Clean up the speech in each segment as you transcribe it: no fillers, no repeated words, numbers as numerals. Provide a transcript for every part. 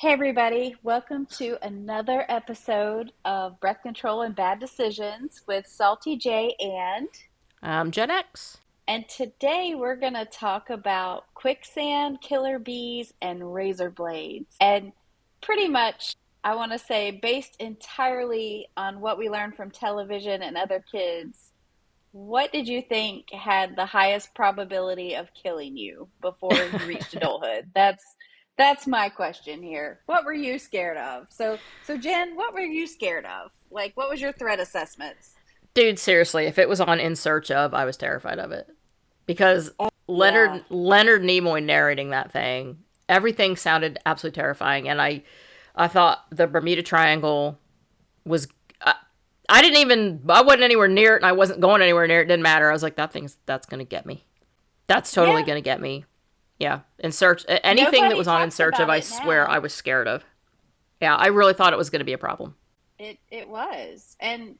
Hey everybody, welcome to another episode of Breath Control and Bad Decisions with Salty J Gen X. and today we're going to talk about quicksand, killer bees, and razor blades. And pretty much, I want to say, based entirely on what we learned from television and other kids, what did you think had the highest probability of killing you before you reached adulthood? That's my question here. What were you scared of? So Jen, what were you scared of? Like what was your threat assessments? Dude, seriously, if it was on In Search of, I was terrified of it. Because Yeah. Leonard Nimoy narrating that thing, everything sounded absolutely terrifying. And I thought the Bermuda Triangle was. I wasn't anywhere near it, and I wasn't going anywhere near it. It didn't matter. I was like, that's going to get me. That's totally Yeah. going to get me. Yeah. In Search, anything that Nobody was on In talks Search of, about I it swear I now. was scared of. Yeah, I really thought it was going to be a problem. It was. And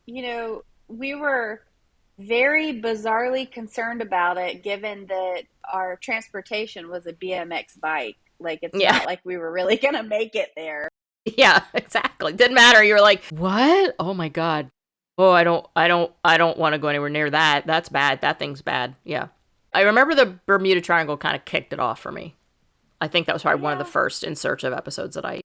we were very bizarrely concerned about it given that our transportation was a BMX bike. Like it's Yeah. not like we were really going to make it there. Yeah, exactly. Didn't matter. You were like, what? Oh my god. Oh, I don't want to go anywhere near that. That's bad. That thing's bad. Yeah. I remember the Bermuda Triangle kind of kicked it off for me. I think that was probably one of the Yeah, first In Search of episodes that I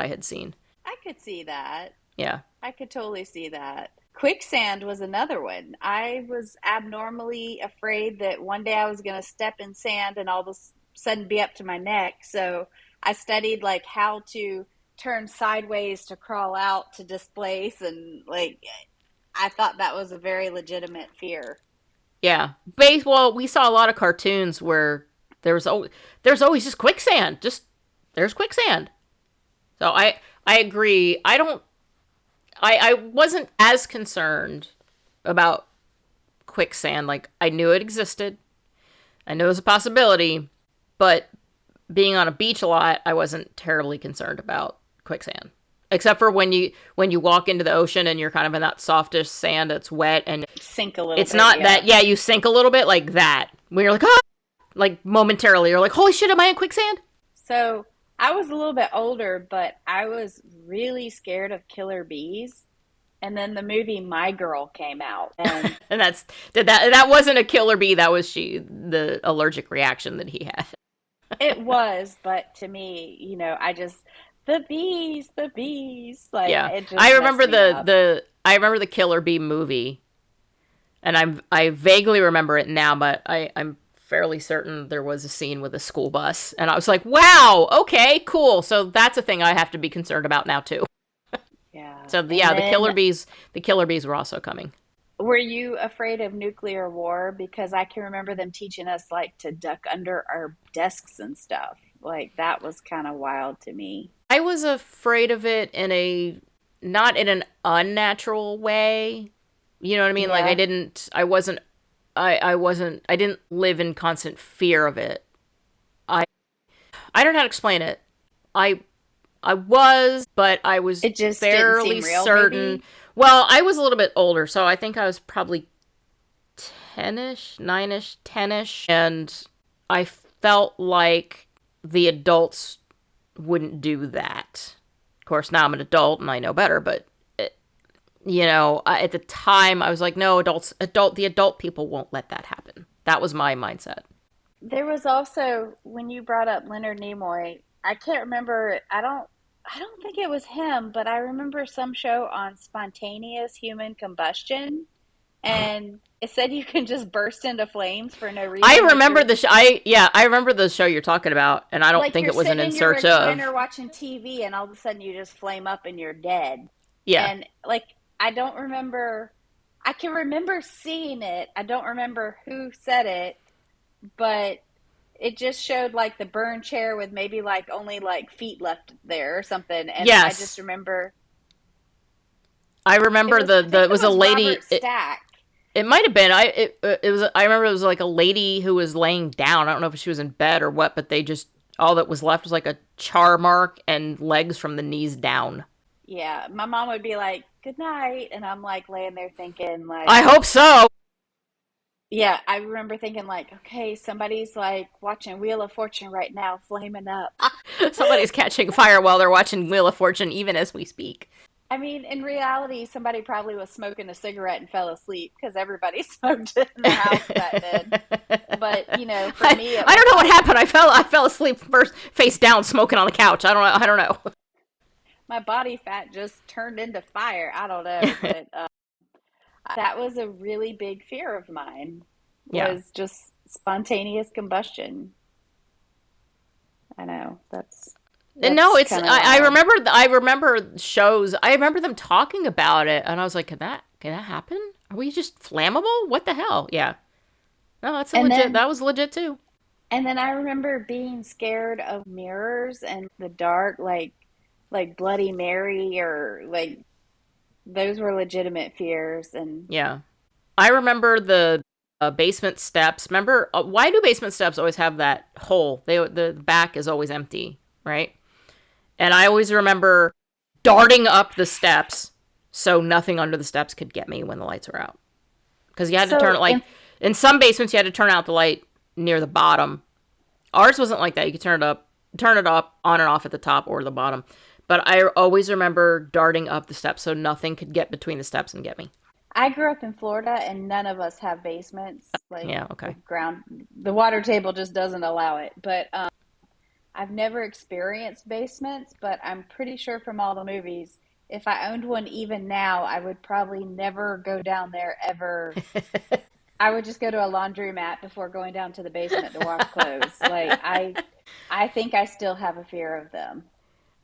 had seen. I could see that. Yeah. I could totally see that. Quicksand was another one. I was abnormally afraid that one day I was going to step in sand and all of a sudden be up to my neck. So I studied like how to turn sideways to crawl out to displace, and like I thought that was a very legitimate fear. Yeah. Baseball, we saw a lot of cartoons where there's always just quicksand. Just there's quicksand. So I agree. I wasn't as concerned about quicksand. Like I knew it existed. I knew it was a possibility, but being on a beach a lot, I wasn't terribly concerned about quicksand. Except for when you walk into the ocean and you're kind of in that softish sand that's wet and Sink a little it's bit, not yeah. that you sink a little bit like that. When you're like, oh, like momentarily you're like, holy shit, am I in quicksand? So I was a little bit older, but I was really scared of killer bees. And then the movie My Girl came out, and And that wasn't a killer bee, that was the allergic reaction that he had. it was, but to me, I just the bees, like Yeah. it just messed me up. I remember the killer bee movie and I vaguely remember it now, but I'm fairly certain there was a scene with a school bus, and I was like, "Wow, okay, cool." So that's a thing I have to be concerned about now too. Yeah. So And yeah, then the killer bees were also coming. were you afraid of nuclear war? Because I can remember them teaching us like to duck under our desks and stuff. Like that was kind of wild to me. I was afraid of it in a not in an unnatural way. You know what I mean? Like Yeah. I didn't live in constant fear of it. I I don't know how to explain it. I I was, but I was It just didn't fairly seem real, certain. maybe. Well, I was a little bit older, so I think I was probably 10ish, 9ish, 10ish, and I felt like the adults wouldn't do that. Of course, now I'm an adult and I know better, but at the time I was like, no, the adult people won't let that happen. That was my mindset. There was also when you brought up Leonard Nimoy, I can't remember. I don't think it was him, but I remember some show on spontaneous human combustion, and it said you can just burst into flames for no I reason. Like remember you're the show. I remember the show you're talking about, and I don't like think you're it was an sitting In in your Search of. recliner watching TV, and all of a sudden you just flame up and you're dead. Yeah, And like I don't remember. I can remember seeing it. I don't remember who said it, but it just showed like the burn chair with maybe like only like feet left there or something. And I just yes, remember I it remember was, I the think it it was a was lady. Robert Stack. It might have been. It was. I remember it was like a lady who was laying down. I don't know if she was in bed or what, but they just all that was left was like a char mark and legs from the knees down. Yeah. My mom would be like, good night. And I'm like laying there thinking, I like, hope so. Yeah, I remember thinking like, okay, somebody's like watching Wheel of Fortune right now, flaming up. Somebody's catching fire while they're watching Wheel of Fortune, even as we speak. I mean, in reality, somebody probably was smoking a cigarette and fell asleep because everybody smoked in the house back then. But, for me, it I was don't know what like happened. I fell asleep first, face down, smoking on the couch. I don't know. my body fat just turned into fire. I don't know, but that was a really big fear of mine Yeah. was just spontaneous combustion. I know And no, that's it's kind of wild. I remember shows. I remember them talking about it, and I was like, can that happen? Are we just flammable? What the hell? Yeah. No, that's a And legit. then That was legit too. and then I remember being scared of mirrors and the dark, like Bloody Mary or like those were legitimate fears. And Yeah. I remember the basement steps. Remember, why do basement steps always have that hole? The back is always empty, right? And I always remember darting up the steps so nothing under the steps could get me when the lights were out. Because you had to turn it so like in some basements you had to turn out the light near the bottom. Ours wasn't like that. You could turn it up on and off at the top or the bottom. But I always remember darting up the steps so nothing could get between the steps and get me. I grew up in Florida and none of us have basements. Like Yeah, okay. the water table just doesn't allow it. But I've never experienced basements, but I'm pretty sure from all the movies, if I owned one even now, I would probably never go down there ever. I would just go to a laundromat before going down to the basement to wash clothes. I think I still have a fear of them.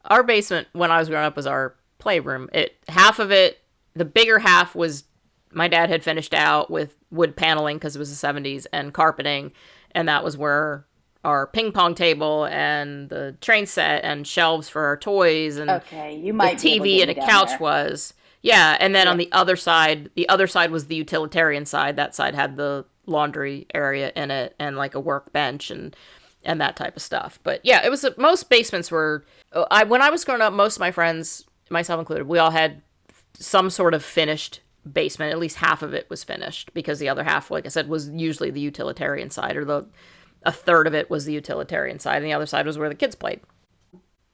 Our basement when I was growing up was our playroom. It half of it, the bigger half was my dad had finished out with wood paneling because it was the 70s and carpeting, and that was where our ping pong table and the train set and shelves for our toys and Okay, you the might be able to TV get and me a down couch there. was. Yeah, and then on Yeah. the other side was the utilitarian side. That side had the laundry area in it and like a workbench and that type of stuff. But yeah, it was most basements were. I when I was growing up, most of my friends, myself included, we all had some sort of finished basement. At least half of it was finished because the other half, like I said, was usually the utilitarian side, or the a third of it was the utilitarian side, and the other side was where the kids played.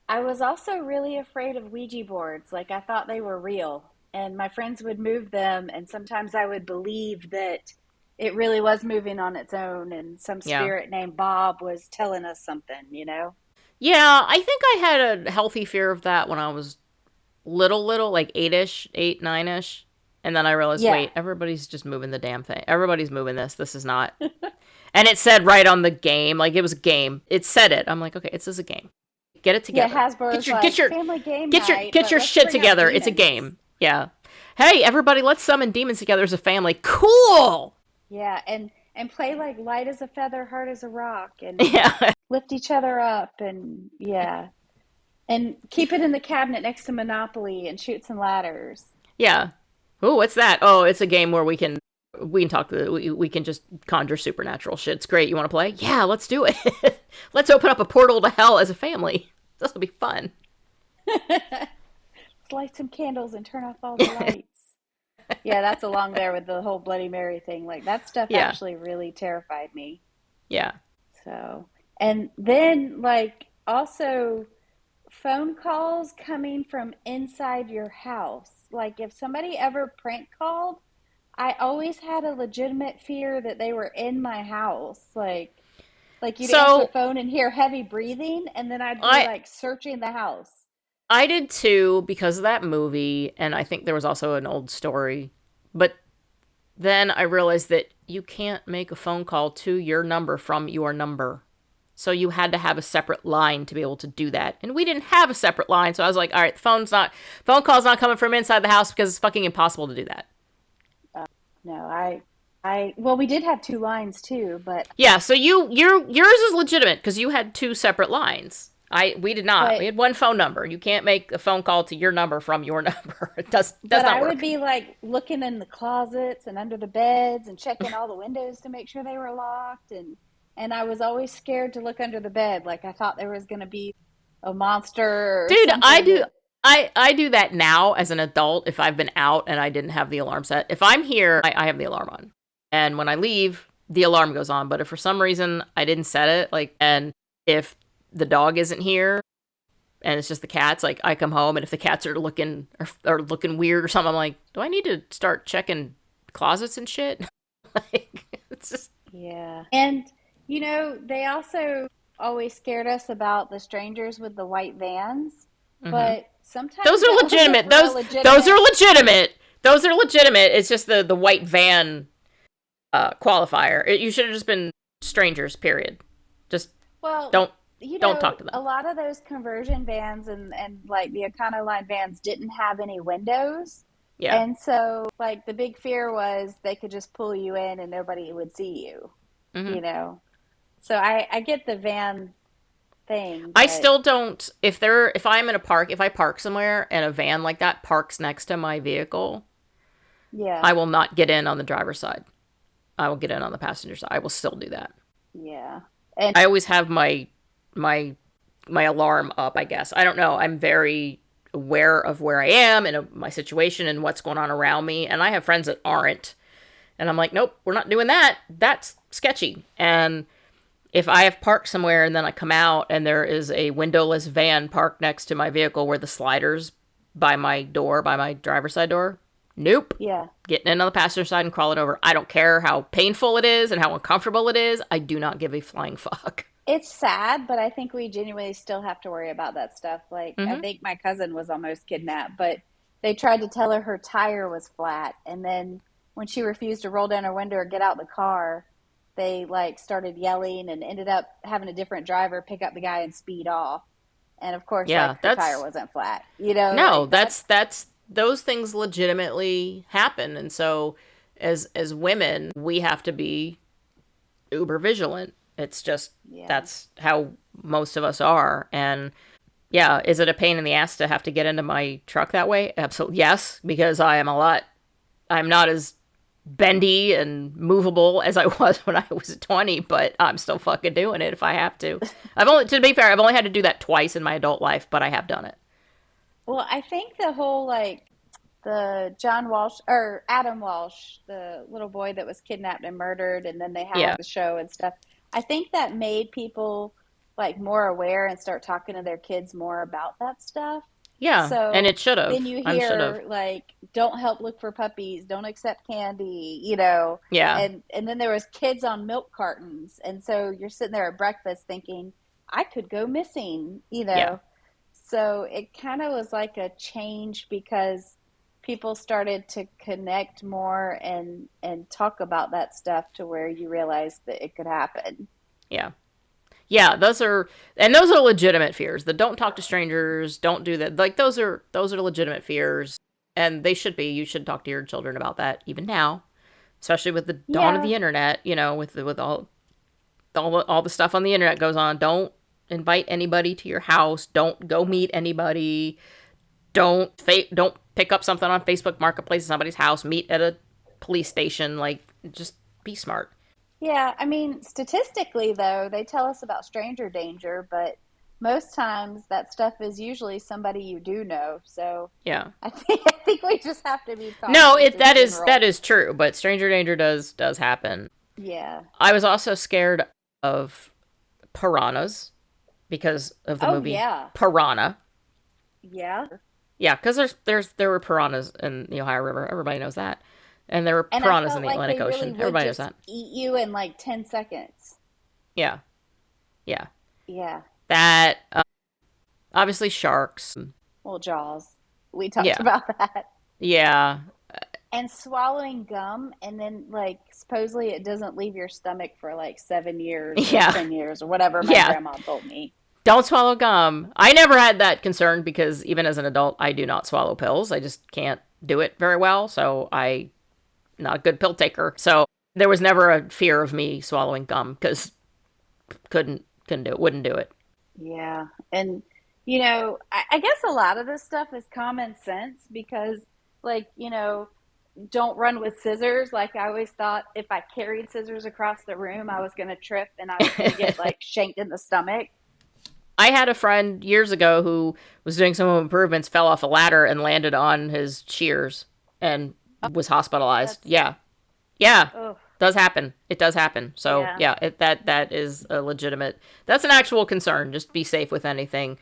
I was also really afraid of Ouija boards. Like I thought they were real, and my friends would move them, and sometimes I would believe that it really was moving on its own, and some Yeah, spirit named Bob was telling us something. yeah. I think I had a healthy fear of that when I was little, like 8ish, 8, 9ish. And then I realized, Yeah, wait, everybody's just moving the damn thing. Everybody's moving this. This is not. And it said right on the game, like it was a game. It said it. I'm like, okay, it's just a game. Get it yeah. together. Hasbro's like family game night, Get but your let's shit bring out together. It's a demons. game. Yeah. Hey, everybody, let's summon demons together as a family. Cool. Yeah, and play like light as a feather, hard as a rock, and Yeah. lift each other up, and yeah, and keep it in the cabinet next to Monopoly and shoots and ladders. Yeah. Oh, what's that? Oh, it's a game where we can talk to we can just conjure supernatural shit. It's great. You want to play? Yeah, let's do it. Let's open up a portal to hell as a family. This will be fun. Let's light some candles and turn off all the lights. Yeah, that's along there with the whole Bloody Mary thing. Like that stuff Yeah. actually really terrified me. Yeah. So, and then like also phone calls coming from inside your house. Like if somebody ever prank called, I always had a legitimate fear that they were in my house. Like you'd answer the So, phone and hear heavy breathing and then I'd be I like searching the house. I did too because of that movie, and I think there was also an old story. But then I realized that you can't make a phone call to your number from your number. So you had to have a separate line to be able to do that. And we didn't have a separate line, so I was like, all right, the phone call's not coming from inside the house because it's fucking impossible to do that. No, well, we did have two lines too, but Yeah, so yours is legitimate because you had two separate lines. We did not. We but had one phone number. You can't make a phone call to your number from your number. It does but not I would work. be like looking in the closets and under the beds and checking all the windows to make sure they were locked and I was always scared to look under the bed. Like I thought there was going to be a monster or Dude, something that I do that now as an adult if I've been out and I didn't have the alarm set. If I'm here, I have the alarm on. And when I leave, the alarm goes on. But if for some reason I didn't set it, like, and if the dog isn't here and it's just the cats, like, I come home and if the cats are looking weird or something, I'm like, do I need to start checking closets and shit? Like, it's just. Yeah. And, they also always scared us about the strangers with the white vans, Mm-hmm. but Those sometimes are that was a legitimate. real Those are legitimate. legitimate. Those are legitimate. It's just the white van qualifier. You should have just been strangers. Period. Just Well, don't don't talk to them. a lot of those conversion vans and like the Econoline vans didn't have any windows. Yeah. And so, like, the big fear was they could just pull you in and nobody would see you, Hmm. you know? So I get the van thing, I but still don't. If I'm in a park, if I park somewhere and a van like that parks next to my vehicle, yeah, I will not get in on the driver's side. I will get in on the passenger side. I will still do that. yeah. And I always have my my alarm up, I guess. I don't know. I'm very aware of where I am and of my situation and what's going on around me. And I have friends that aren't. And I'm like, nope, we're not doing that. That's sketchy. And if I have parked somewhere and then I come out and there is a windowless van parked next to my vehicle where the sliders by my door, by my driver's side door, nope. yeah, Getting in on the passenger side and crawling over. I don't care how painful it is and how uncomfortable it is. I do not give a flying fuck. it's sad, but I think we genuinely still have to worry about that stuff. Like, I Mm-hmm. think my cousin was almost kidnapped, but they tried to tell her tire was flat. And then when she refused to roll down her window or get out the car, they like started yelling and ended up having a different driver pick up the guy and speed off. And of course, Yeah, like, her tire that's wasn't flat. no, Like that's, that's those things legitimately happen, and so as women, we have to be uber vigilant. It's just yeah. that's how most of us are, and yeah, is it a pain in the ass to have to get into my truck that way? Absolutely, yes, because I'm not as bendy and movable as I was when I was 20, but I'm still fucking doing it if I have to. To be fair, I've only had to do that twice in my adult life, but I have done it. Well, I think the whole like the John Walsh or Adam Walsh, the little boy that was kidnapped and murdered, and then they Yeah. had the show and stuff. I think that made people like more aware and start talking to their kids more about that stuff. Yeah, and So it should then have. you I'm should have. hear like, don't help look for puppies, don't accept candy, Yeah, and then there was kids on milk cartons, and so you're sitting there at breakfast thinking, I could go missing. yeah, So it kind of was like a change because people started to connect more and talk about that stuff to where you realize that it could happen. yeah, yeah. Those are legitimate fears. The don't talk to strangers, don't do that. Like those are legitimate fears, and they should be. You should talk to your children about that even now, especially with the dawn of Yeah. the internet. With all the stuff on the internet goes on. Don't invite anybody to your house. Don't go meet anybody. Don't pick up something on Facebook Marketplace at somebody's house. Meet at a police station. Like, just be smart. Yeah, I mean, statistically though, they tell us about stranger danger, but most times that stuff is usually somebody you do know. So Yeah. I think we just have to be No, cautious in that general. is true, but stranger danger does happen. Yeah. I was also scared of piranhas because of the Oh movie yeah. Piranha. Yeah. Yeah, because there were piranhas in the Ohio River. Everybody knows that, and there were And I piranhas in felt the like Atlantic they really Ocean. would Everybody knows just that. eat you in like 10 seconds. Yeah, yeah. Yeah. That obviously sharks. Well, Jaws. We talked Yeah, about that. yeah, And swallowing gum, and then like supposedly it doesn't leave your stomach for like 7 years or yeah, 10 years or whatever my yeah. grandma told me. Don't swallow gum. I never had that concern because even as an adult, I do not swallow pills. I just can't do it very well. So I not a good pill taker. So there was never a fear of me swallowing gum because couldn't do it. Wouldn't do it. Yeah. And, I guess a lot of this stuff is common sense because, like, don't run with scissors. Like, I always thought if I carried scissors across the room, I was going to trip and I was going to get, like, shanked in the stomach. I had a friend years ago who was doing some home improvements, fell off a ladder and landed on his shears and was hospitalized. That's, Yeah. Yeah. ugh. Does happen. It does happen. So Yeah. yeah, that is a legitimate. That's an actual concern. Just be safe with anything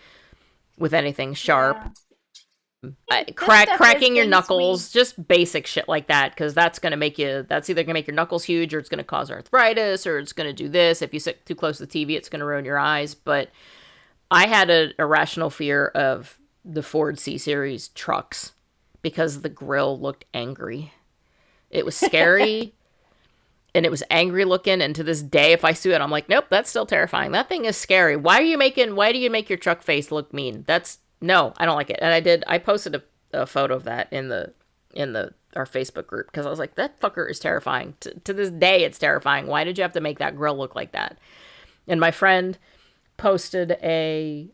sharp. Yeah. I mean, this stuff is Cracking your things we, knuckles, just basic shit like that, because that's gonna make you. That's either gonna make your knuckles huge, or it's gonna cause arthritis, or it's gonna do this. If you sit too close to the TV, it's gonna ruin your eyes. But I had an irrational fear of the Ford C Series trucks because the grill looked angry. It was scary and it was angry looking. And to this day, if I see it, I'm like, nope, that's still terrifying. That thing is scary. Why do you make your truck face look mean? No, I don't like it. And I posted a photo of that in our Facebook group because I was like, that fucker is terrifying. To this day, it's terrifying. Why did you have to make that grill look like that? And my friend posted a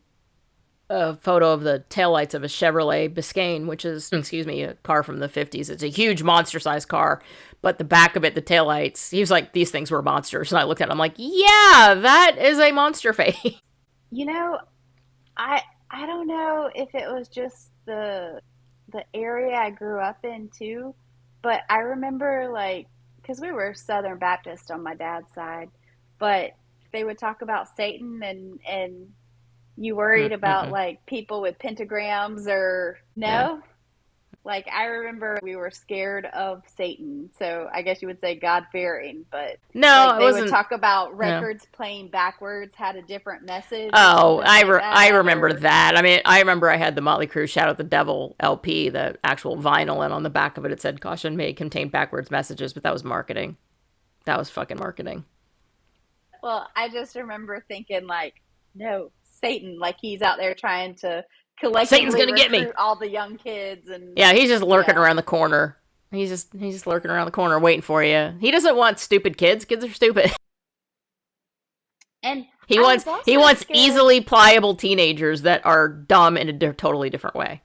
photo of the taillights of a Chevrolet Biscayne, which is, excuse me, a car from the 50s. It's a huge monster sized car, but the back of it, the taillights, he was like, these things were monsters. And I looked at it, I'm like, yeah, that is a monster face. you know, I don't know if it was just the area I grew up in too, but I remember like because we were Southern Baptist on my dad's side, but they would talk about Satan and you worried about Mm-mm. like people with pentagrams or Yeah. no? Like I remember we were scared of Satan. So I guess you would say God fearing, but No, like it they would wasn't. talk about Yeah. records playing backwards had a different message or Oh, something like I that remember or that. I mean, I remember I had the Motley Crue Shout Out the Devil LP, the actual vinyl, and on the back of it, it said, caution may contain backwards messages, but that was marketing. That was fucking marketing. well, I just remember thinking like no, Satan like he's out there trying to Satan's collectively gonna get me. recruit all the young kids and Yeah, he's just lurking yeah. around the corner. He's just lurking around the corner waiting for you. He doesn't want stupid kids. Kids are stupid. And I was He also wants scared easily pliable teenagers that are dumb in a totally different way.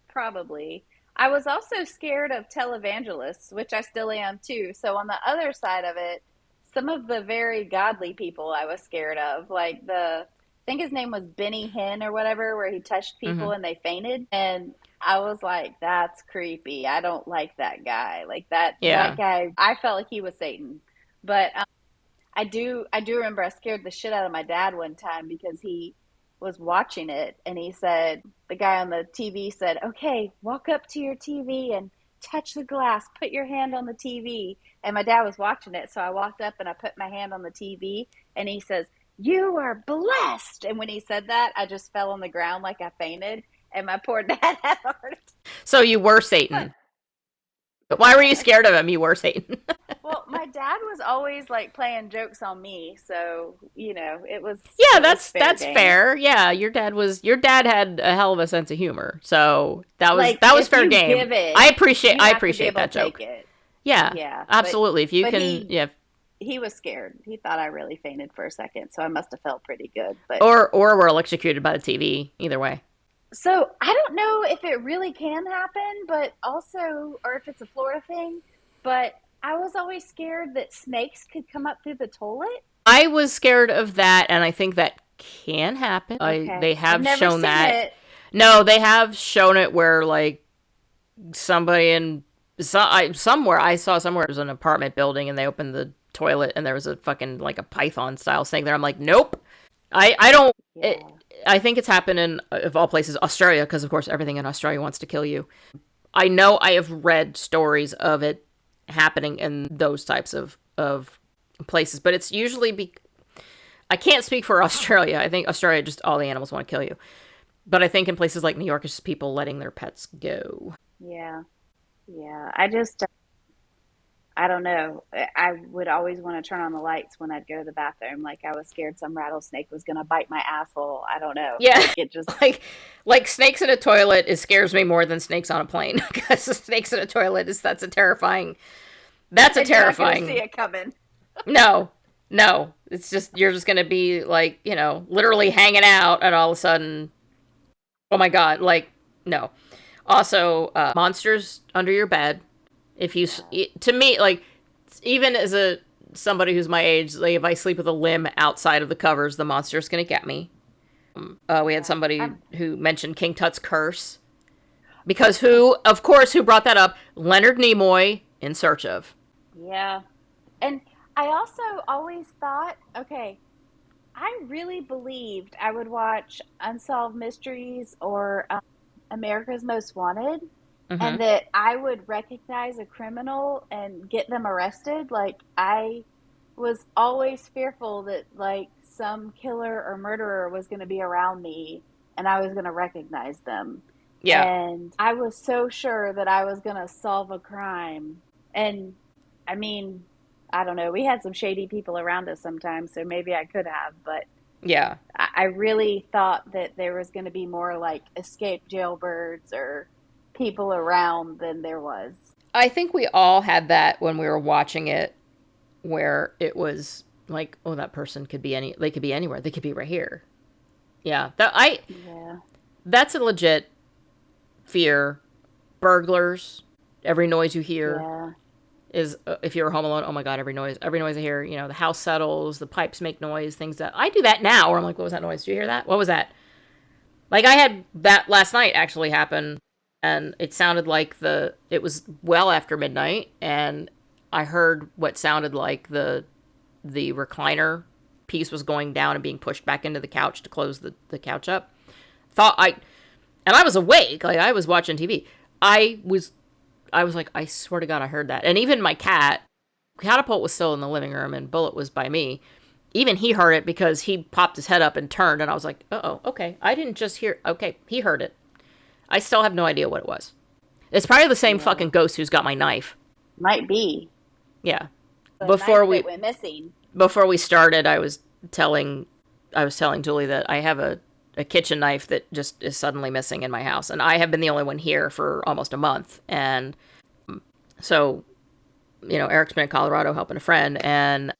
probably. I was also scared of televangelists, which I still am too. So on the other side of it, some of the very godly people I was scared of, like I think his name was Benny Hinn or whatever, where he touched Hmm. people and they fainted. And I was like, that's creepy. I don't like that guy. Like that Yeah. guy, I felt like he was Satan. But I do remember I scared the shit out of my dad one time because he was watching it and he said the guy on the TV said, "Okay, walk up to your TV and touch the glass. Put your hand on the TV." And my dad was watching it, so I walked up and I put my hand on the TV and he says, "You are blessed." And when he said that, I just fell on the ground like I fainted and my poor dad had a heart So you were attack. Satan. But why were you scared of him? You were Satan. Well, my dad was always like playing jokes on me, so it was Yeah, it was fair that's game. fair. Yeah, your dad had a hell of a sense of humor. So Like that was if fair you game. give it, you I have to be appreciate able that to take joke. it. Yeah. Yeah, but Absolutely. If you but can he yeah, he was scared. He thought I really fainted for a second, so I must have felt pretty good. But or were electrocuted by the TV. Either way. so I don't know if it really can happen, but also or if it's a Florida thing, but I was always scared that snakes could come up through the toilet. I was scared of that and I think that can happen. They Okay. I've have never shown seen that. it. No, they have shown it where like somebody in somewhere I saw somewhere it was an apartment building and they opened the toilet and there was a fucking like a python style snake there. I'm like, nope. I don't. It, Yeah. I think it's happened in of all places Australia because of course everything in Australia wants to kill you. I know I have read stories of it happening in those types of places, but it's usually I can't speak for Australia. I think Australia just all the animals want to kill you. But I think in places like New York, it's just people letting their pets go. Yeah. Yeah. I don't know. I would always want to turn on the lights when I'd go to the bathroom. Like I was scared some rattlesnake was going to bite my asshole. I don't know. Yeah, Like it just, like snakes in a toilet. It scares me more than snakes on a plane because snakes in a toilet is that's a terrifying. That's a and you're not going to see terrifying. it coming. No, no. It's just you're just gonna be like literally hanging out, and all of a sudden, oh my god, like no. Also, monsters under your bed. If you Yeah. to me like even as a somebody who's my age, like if I sleep with a limb outside of the covers, the monster's gonna get me. We had Yeah. somebody who mentioned King Tut's curse because who brought that up? Leonard Nimoy in Search of. Yeah. And I also always thought, okay, I really believed I would watch Unsolved Mysteries or America's Most Wanted, Mm-hmm. and that I would recognize a criminal and get them arrested. Like, I was always fearful that, like, some killer or murderer was going to be around me and I was going to recognize them. Yeah. And I was so sure that I was going to solve a crime. And I mean, I don't know. We had some shady people around us sometimes, so maybe I could have, but Yeah. I really thought that there was going to be more like escaped jailbirds or people around than there was. I think we all had that when we were watching it, where it was like, oh, that person could be they could be anywhere. They could be right here. Yeah. Yeah, That's a legit fear. Burglars, every noise you hear yeah. is, if you're home alone, oh my god, every noise I hear, the house settles, the pipes make noise, things that I do that now, where I'm like, what was that noise? Did you hear that? What was that? Like, I had that last night actually happen, and it sounded like it was well after midnight, and I heard what sounded like the recliner piece was going down and being pushed back into the couch to close the couch up. Thought I And I was awake, like I was watching TV. I was I was like, I swear to God, I heard that. And even my cat, Catapult was still in the living room and Bullet was by me. Even he heard it because he popped his head up and turned, and I was like, oh, okay. I didn't just hear, okay, he heard it. I still have no idea what it was. It's probably the same Yeah. fucking ghost who's got my knife. Might be Yeah. the Before knife that we went missing. before we started, telling I was telling Julie that I have a kitchen knife that just is suddenly missing in my house, and I have been the only one here for almost a month. And so, Eric's been in Colorado helping a friend, and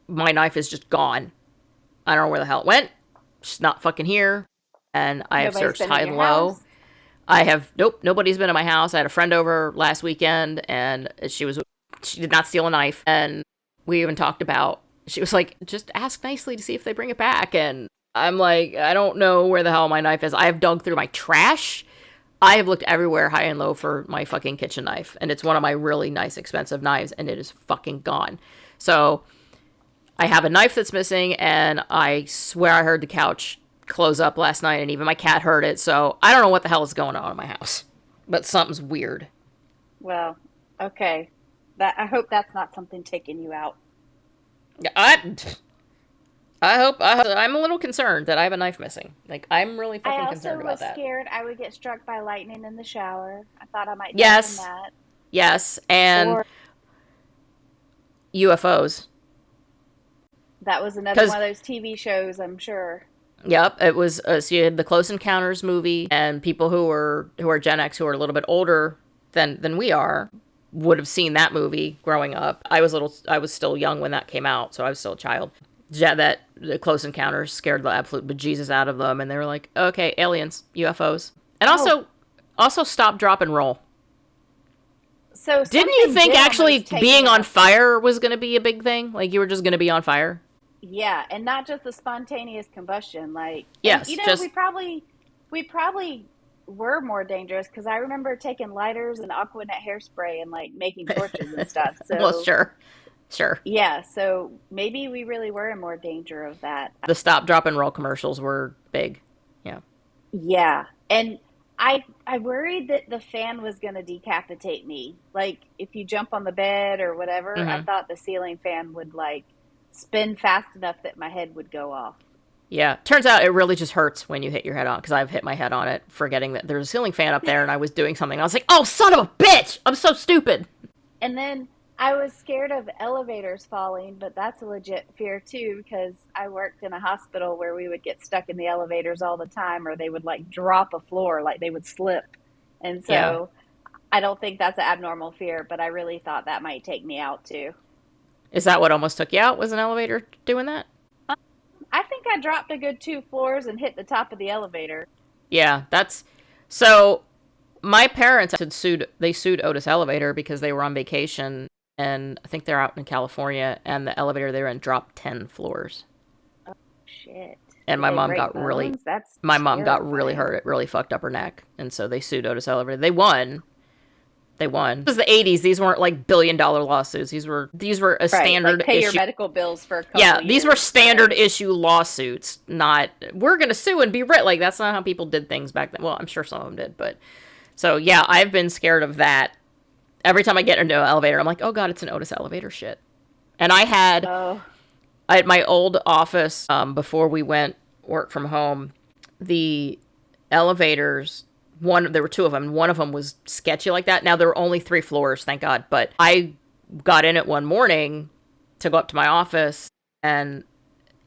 my knife is just gone. I don't know where the hell it went. She's not fucking here. And I have Nobody's searched been in high your and low. house. I have, nope, nobody's been in my house. I had a friend over last weekend, and she did not steal a knife. And we even talked about, she was like, just ask nicely to see if they bring it back. And I'm like, I don't know where the hell my knife is. I have dug through my trash. I have looked everywhere high and low for my fucking kitchen knife. And it's one of my really nice, expensive knives, and it is fucking gone. So I have a knife that's missing, and I swear I heard the couch close up last night, and even my cat heard it. So I don't know what the hell is going on in my house, but something's weird. Well, okay. That I hope that's not something taking you out. Yeah, I'm a little concerned that I have a knife missing. Like, I'm really I fucking also concerned about was that. scared I would get struck by lightning in the shower. I thought I might die from Yes, that. yes, and Or UFOs. that was another Because one of those TV shows, I'm sure. yep, it was. So you had the Close Encounters movie, and people who are Gen X, who are a little bit older than we are, would have seen that movie growing up. I was still young when that came out, so I was still a child. Yeah, that the Close Encounters scared the absolute bejesus out of them, and they were like, okay, aliens, UFOs, and Oh, also stop, drop, and roll. so Didn't you something think did actually almost take being me on out. fire was going to be a big thing? Like, you were just going to be on fire? Yeah, and not just the spontaneous combustion, like, and Yes, just we probably were more dangerous because I remember taking lighters and Aquanet hairspray and like making torches and stuff. well, So sure, sure. yeah, so maybe we really were in more danger of that. The stop, drop, and roll commercials were big. Yeah. Yeah, and I worried that the fan was going to decapitate me. Like if you jump on the bed or whatever, I Mm-hmm. thought the ceiling fan would like spin fast enough that my head would go off. Yeah. Turns out it really just hurts when you hit your head on, because I've hit my head on it, forgetting that there's a ceiling fan up there, and I was doing something. I was like, oh, son of a bitch! I'm so stupid. And then I was scared of elevators falling, but that's a legit fear too because I worked in a hospital where we would get stuck in the elevators all the time or they would like drop a floor, like they would slip. And Yeah. so I don't think that's an abnormal fear, but I really thought that might take me out too. Is that what almost took you out? Was an elevator doing that? I think I dropped a good 2 floors and hit the top of the elevator. Yeah. That's so. My parents They sued Otis Elevator because they were on vacation, and I think they're out in California, and the elevator they were in dropped 10 floors. Oh, shit. And Did they break bones? That's my mom got really terrifying. hurt. It really fucked up her neck, and so they sued Otis Elevator. They won. They won. This was the 80s. These weren't like billion-dollar lawsuits. These were a Right, like standard pay your issue. medical bills for a couple Yeah, these were years. standard Right. issue lawsuits, not we're going to sue and be rich. Like, that's not how people did things back then. Well, I'm sure some of them did, but so yeah, I've been scared of that. Every time I get into an elevator, I'm like, oh god, it's an Otis elevator shit. And Oh, at my old office, before we went work from home, the elevators, there were two of them. One of them was sketchy like that. Now there were only 3 floors, thank God. But I got in it one morning to go up to my office, and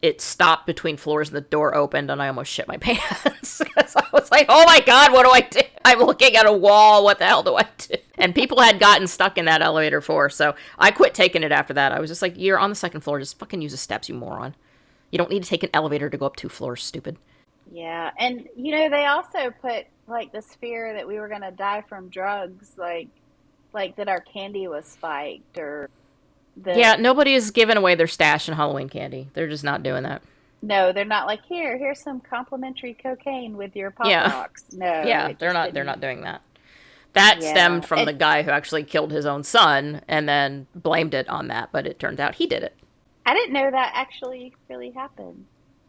it stopped between floors and the door opened, and I almost shit my pants because I was like, oh my god, what do I do? I'm looking at a wall. What the hell do I do? And people had gotten stuck in that elevator before, so I quit taking it after that. I was just like, you're on the second floor. Just fucking use the steps, you moron. You don't need to take an elevator to go up 2 floors, stupid. yeah. And they also put like this fear that we were gonna die from drugs, like that our candy was spiked or that. Yeah, nobody is giving away their stash in Halloween candy. They're just not doing that. No, they're not like, here's some complimentary cocaine with your Pop Yeah, Rocks. No, yeah, it they're just not. They're didn't. not doing that. That stemmed Yeah. from the guy who actually killed his own son and then blamed it on that, but it turned out he did it. I didn't know that actually really happened.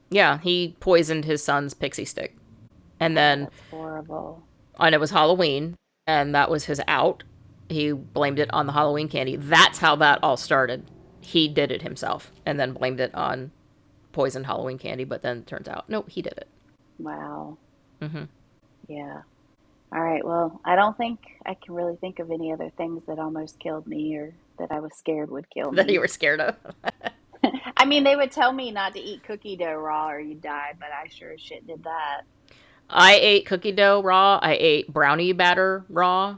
Yeah, he poisoned his son's pixie stick. And Oh, then, that's horrible. and it was Halloween, and that was his out. He blamed it on the Halloween candy. That's how that all started. He did it himself, and then blamed it on poisoned Halloween candy, but then it turns out, no, he did it. Wow. Mm-hmm. Yeah. All right. Well, I don't think I can really think of any other things that almost killed me or that I was scared would kill That you me. were scared of. I mean, they would tell me not to eat cookie dough raw or you die, but I sure as shit did that. I ate cookie dough raw. I ate brownie batter raw.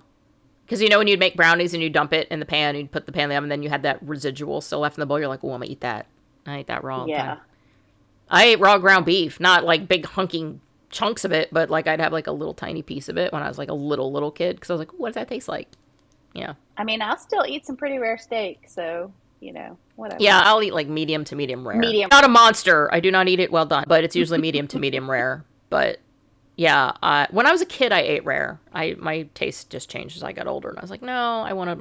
Because when you'd make brownies and you dump it in the pan, you'd put the pan in the oven, and then you had that residual still left in the bowl. You're like, oh, I'm gonna eat that. I ate that raw all the time. Yeah. I ate raw ground beef, not like big hunking chunks of it, but like I'd have like a little tiny piece of it when I was like a little kid. Because I was like, what does that taste like? Yeah, I mean, I'll still eat some pretty rare steak, so, yeah. whatever. I'll eat like medium to medium rare. Medium. Not a monster. I do not eat it well done, but it's usually medium to medium rare. But yeah, when I was a kid, I ate rare. My taste just changed as I got older, and I was like, no, I wanted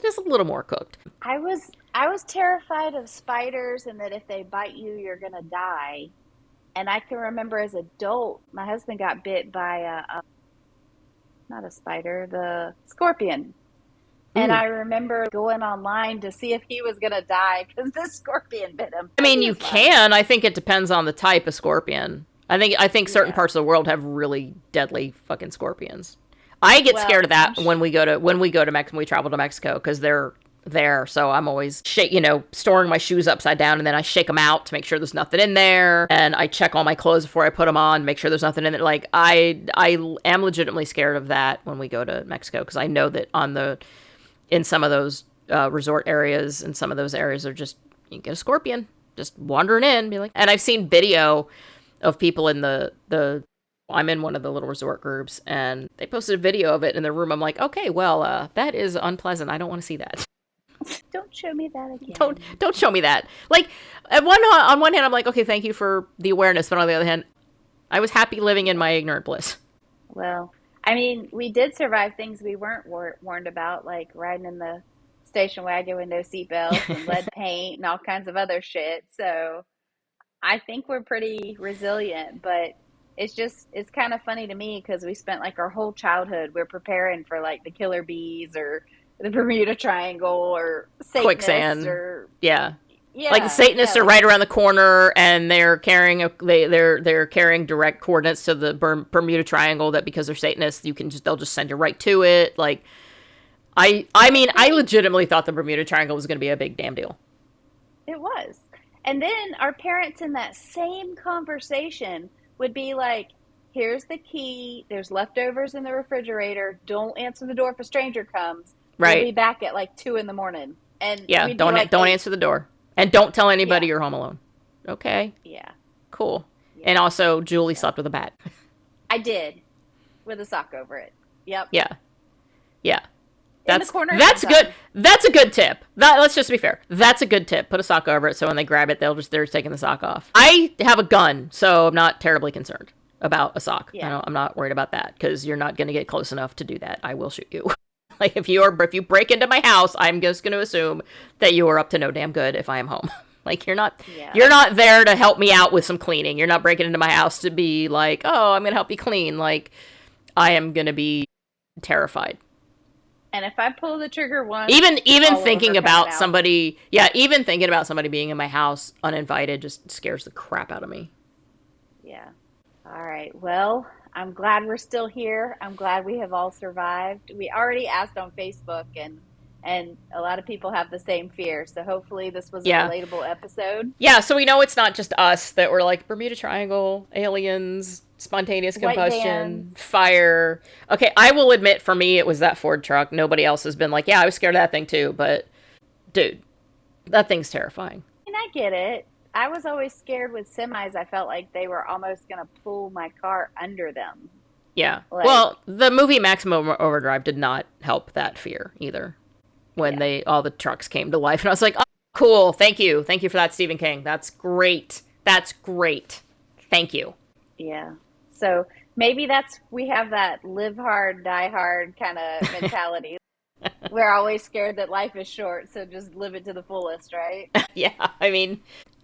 just a little more cooked. I was terrified of spiders and that if they bite you, you're gonna die. And I can remember as an adult, my husband got bit by not a spider, the scorpion. And Ooh. I remember going online to see if he was gonna die because this scorpion bit him. I But mean, he you was fine. can. I think it depends on the type of scorpion. I think certain Yeah. parts of the world have really deadly fucking scorpions. I get scared Well, of that when we go to Mexico, when we travel to Mexico, because they're there. So I'm always storing my shoes upside down, and then I shake them out to make sure there's nothing in there, and I check all my clothes before I put them on, make sure there's nothing in it. Like I am legitimately scared of that when we go to Mexico, because I know that in some of those resort areas, and some of those areas are just, you get a scorpion just wandering in, be like, and I've seen video of people in the I'm in one of the little resort groups, and they posted a video of it in their room. I'm like, okay, well, that is unpleasant. I don't want to see that. don't show me that don't again. don't show me that. Like, on one hand, I'm like, okay, thank you for the awareness, but on the other hand, I was happy living in my ignorant bliss. Well, I mean, we did survive things we weren't warned about, like riding in the station wagon with no seatbelts and lead paint and all kinds of other shit. So I think we're pretty resilient, but it's kind of funny to me because we spent like our whole childhood we're preparing for like the killer bees or the Bermuda Triangle or Satanists Quicksand, or yeah. Like, the yeah, Satanists are no, right around the corner, and they're carrying direct coordinates to the Bermuda Triangle. That because they're Satanists, they'll just send you right to it. Like, I mean, I legitimately thought the Bermuda Triangle was going to be a big damn deal. it was. And then our parents in that same conversation would be like, here's the key. There's leftovers in the refrigerator. Don't answer the door if a stranger comes. We'll be Right? back at like 2 in the morning. And Yeah. we'd be like, Don't answer the door, and don't tell anybody yeah, you're home alone. Okay. yeah, Cool. And yeah. also, Julie So slept with a bat. I did with a sock over it. Yep. Yeah. Yeah. In the That's corner that's good. sometimes. That's a good tip. Let's just be fair. That's a good tip. Put a sock over it, so when they grab it, they're just taking the sock off. I have a gun, so I'm not terribly concerned about a sock. Yeah. I'm not worried about that, because you're not going to get close enough to do that. I will shoot you. Like if you break into my house, I'm just going to assume that you are up to no damn good if I am home. Like Yeah. you're not there to help me out with some cleaning. You're not breaking into my house to be like, "Oh, I'm going to help you clean." Like I am going to be terrified. And if I pull the trigger once, Even all of them are thinking coming about out. somebody, yeah, even thinking about somebody being in my house uninvited just scares the crap out of me. Yeah. All right. Well, I'm glad we're still here. I'm glad we have all survived. We already asked on Facebook and a lot of people have the same fear. So hopefully this was a Yeah. relatable episode. Yeah, so we know it's not just us that were like Bermuda Triangle, aliens, spontaneous White vans. combustion, fire. Okay, I will admit for me it was that Ford truck. Nobody else has been like, yeah, I was scared of that thing too, but dude, that thing's terrifying. And I get it. I was always scared with semis. I felt like they were almost going to pull my car under them. Yeah. Like, Well, the movie Maximum Overdrive did not help that fear either. When yeah. they all the trucks came to life and I was like, "Oh, cool. Thank you. Thank you for that, Stephen King. That's great. That's great. Thank you." Yeah. So maybe that's we have that live hard, die hard kind of mentality. We're always scared that life is short, so just live it to the fullest, right? Yeah, I mean,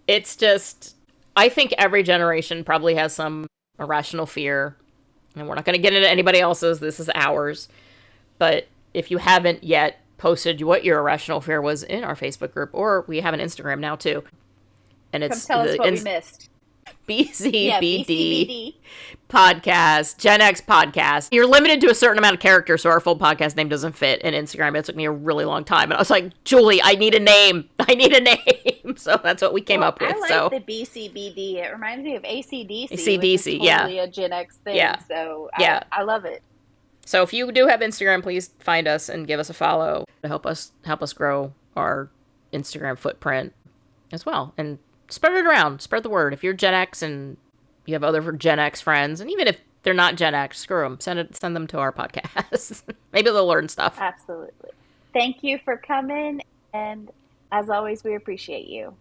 it's just I think every generation probably has some irrational fear, and we're not going to get into anybody else's. This is ours. But if you haven't yet posted what your irrational fear was in our Facebook group, or we have an Instagram now too, and Come it's tell us the what we missed. Yeah, BCBD BCBD. podcast, Gen X podcast. You're limited to a certain amount of characters, so our full podcast name doesn't fit in Instagram. It took me a really long time. And I was like, Julie, I need a name. I need a name. So that's what we came Well, up I with. like So the BCBD. It reminds me of ACDC, which is CDC, yeah. totally a Gen X thing. Yeah. So Yeah. I love it. So if you do have Instagram, please find us and give us a follow to help us grow our Instagram footprint as well. And spread it around. Spread the word. If you're Gen X and you have other Gen X friends, and even if they're not Gen X, screw them. Send them to our podcast. Maybe they'll learn stuff. Absolutely. Thank you for coming. And as always, we appreciate you.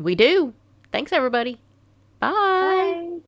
We do. Thanks, everybody. Bye. Bye.